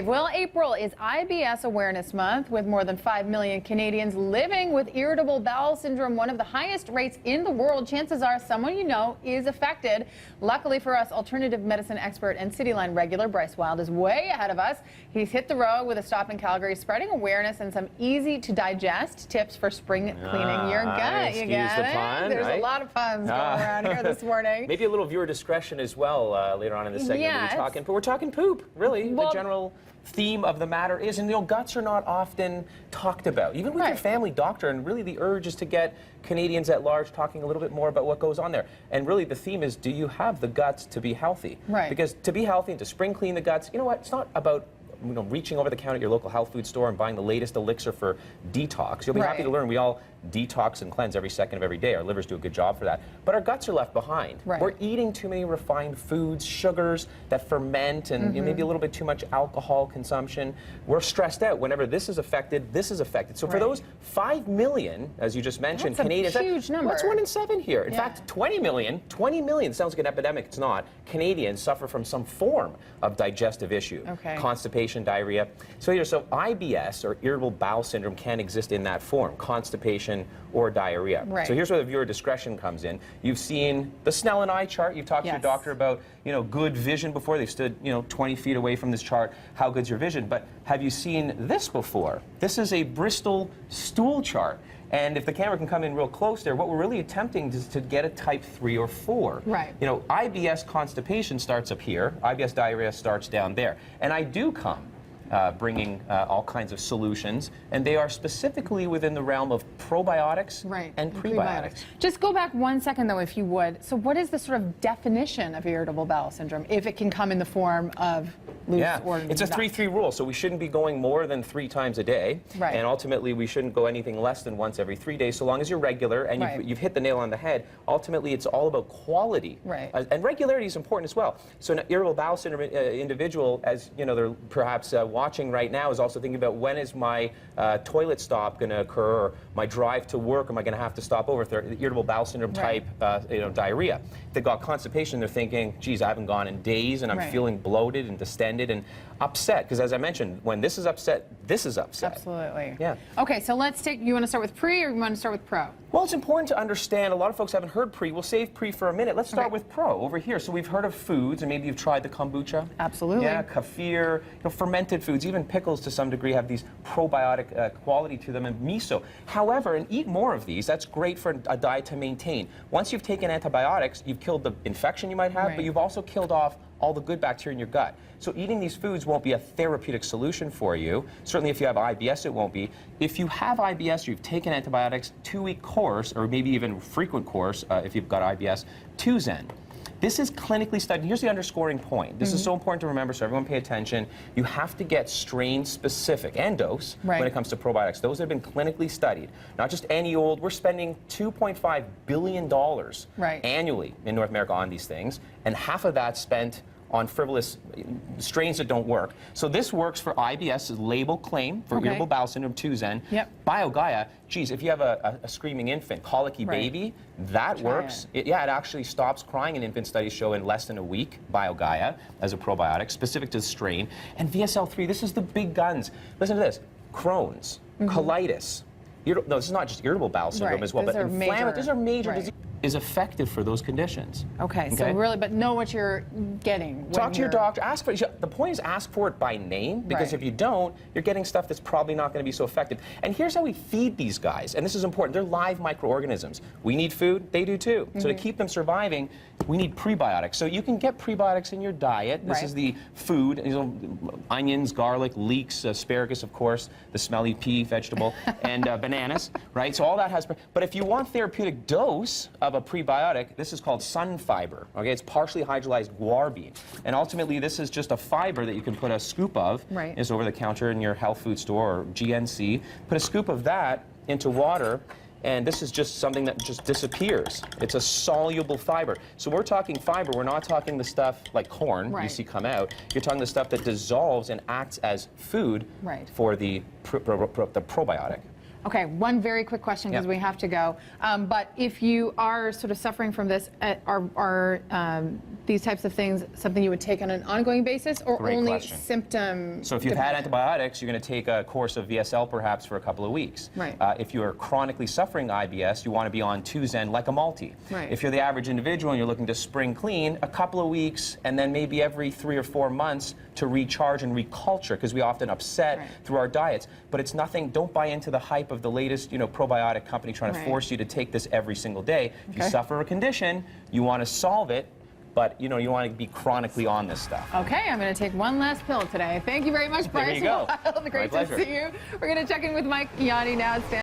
Well, April is IBS Awareness Month, with more than 5 million Canadians living with irritable bowel syndrome, one of the highest rates in the world. Chances are someone you know is affected. Luckily for us, alternative medicine expert and Cityline regular Bryce Wylde is way ahead of us. He's hit the road with a stop in Calgary, spreading awareness and some easy-to-digest tips for spring cleaning your gut. You got the it? pun, There's right? a lot of puns going around here this morning. Maybe a little viewer discretion as well later on in the segment. Yes. We're talking poop, really. Well, the general theme of the matter is, and guts are not often talked about, even with your family doctor, and really the urge is to get Canadians at large talking a little bit more about what goes on there. And really the theme is, do you have the guts to be healthy? Right. Because to be healthy and to spring clean the guts, you know what, it's not about reaching over the counter at your local health food store and buying the latest elixir for detox. You'll be happy to learn we all detox and cleanse every second of every day. Our livers do a good job for that. But our guts are left behind. We're eating too many refined foods, sugars that ferment, and maybe a little bit too much alcohol consumption. We're stressed out. Whenever this is affected, this is affected. So for those 5 million, as you just mentioned, Canadians, that's a huge number. That's 1 in 7 here. In fact, 20 million, sounds like an epidemic, it's not. Canadians suffer from some form of digestive issue. Constipation, diarrhea. So IBS, or irritable bowel syndrome, can exist in that form, constipation or diarrhea. So here's where the viewer discretion comes in. You've seen the Snell and eye chart. You've talked to your doctor about, good vision before. They stood, 20 feet away from this chart. How good's your vision? But have you seen this before? This is a Bristol stool chart. And if the camera can come in real close there, what we're really attempting is to get a type 3 or 4. IBS constipation starts up here. IBS diarrhea starts down there. And I do come bringing all kinds of solutions, and they are specifically within the realm of probiotics and prebiotics. Just go back 1 second, though, if you would. So what is the sort of definition of irritable bowel syndrome, if it can come in the form of loose or it's a 3-3 rule, so we shouldn't be going more than 3 times a day, and ultimately we shouldn't go anything less than once every 3 days, so long as you're regular, and you've hit the nail on the head. Ultimately, it's all about quality, and regularity is important as well. So an irritable bowel syndrome individual, as they're perhaps watching right now, is also thinking about, when is my toilet stop going to occur, or my drive to work, am I going to have to stop over? Irritable bowel syndrome type diarrhea. If they've got constipation, they're thinking, geez, I haven't gone in days, and I'm feeling bloated and distended and upset, because as I mentioned, when this is upset, this is upset. Absolutely. Okay, so let's take, you want to start with pre, or you want to start with pro? Well, it's important to understand, a lot of folks haven't heard pre. We'll save pre for a minute. Let's start with pro over here. So we've heard of foods, and maybe you've tried the kombucha. Absolutely. Yeah, kefir, fermented foods, even pickles to some degree have these probiotic quality to them, and miso. However, and eat more of these, that's great for a diet to maintain. Once you've taken antibiotics, you've killed the infection you might have, but you've also killed off all the good bacteria in your gut. So eating these foods won't be a therapeutic solution for you. Certainly if you have IBS, it won't be. If you have IBS, or you've taken antibiotics, 2-week course, or maybe even frequent course, if you've got IBS, Tuzen. This is clinically studied. Here's the underscoring point. This is so important to remember, so everyone pay attention. You have to get strain-specific and dose when it comes to probiotics. Those have been clinically studied. Not just any old. We're spending $2.5 billion annually in North America on these things, and half of that spent on frivolous strains that don't work. So this works for IBS, label claim for irritable bowel syndrome, Tuzen. BioGaia, geez, if you have a screaming infant, colicky baby, that works. It actually stops crying in infant. Studies show in less than a week, BioGaia, as a probiotic, specific to the strain. And VSL3, this is the big guns. Listen to this, Crohn's, colitis. No, this is not just irritable bowel syndrome as well, but inflammatory. These are major diseases. Is effective for those conditions. Okay, so really, but know what you're getting. Talk to your doctor, ask for it. The point is, ask for it by name, because if you don't, you're getting stuff that's probably not going to be so effective. And here's how we feed these guys, and this is important. They're live microorganisms. We need food, they do too. So to keep them surviving, we need prebiotics. So you can get prebiotics in your diet. This is the food, onions, garlic, leeks, asparagus, of course, the smelly pea vegetable, and bananas, right? So all that has, but if you want therapeutic dose of a prebiotic, this is called sun fiber. Okay, it's partially hydrolyzed guar bean, and ultimately this is just a fiber that you can put a scoop of. It's over the counter in your health food store or GNC. Put a scoop of that into water, and this is just something that just disappears. It's a soluble fiber. So we're talking fiber. We're not talking the stuff like corn you see come out. You're talking the stuff that dissolves and acts as food for the probiotic. Okay, one very quick question because Yep. we have to go. But if you are sort of suffering from this, are these types of things something you would take on an ongoing basis, or Great only question. symptom? So if you've had antibiotics, you're going to take a course of VSL perhaps for a couple of weeks. Right. If you're chronically suffering IBS, you want to be on 2-Zen like a multi. Right. If you're the average individual and you're looking to spring clean, a couple of weeks and then maybe every 3 or 4 months to recharge and reculture, because we often upset Right. through our diets. But it's nothing, don't buy into the hype of the latest probiotic company trying to Right. force you to take this every single day. If you Okay. suffer a condition, you want to solve it, but you want to be chronically on this stuff. Okay, I'm going to take one last pill today. Thank you very much, Bryce you go. Wylde. Great to pleasure. see you. We're going to check in with Mike Yanni now.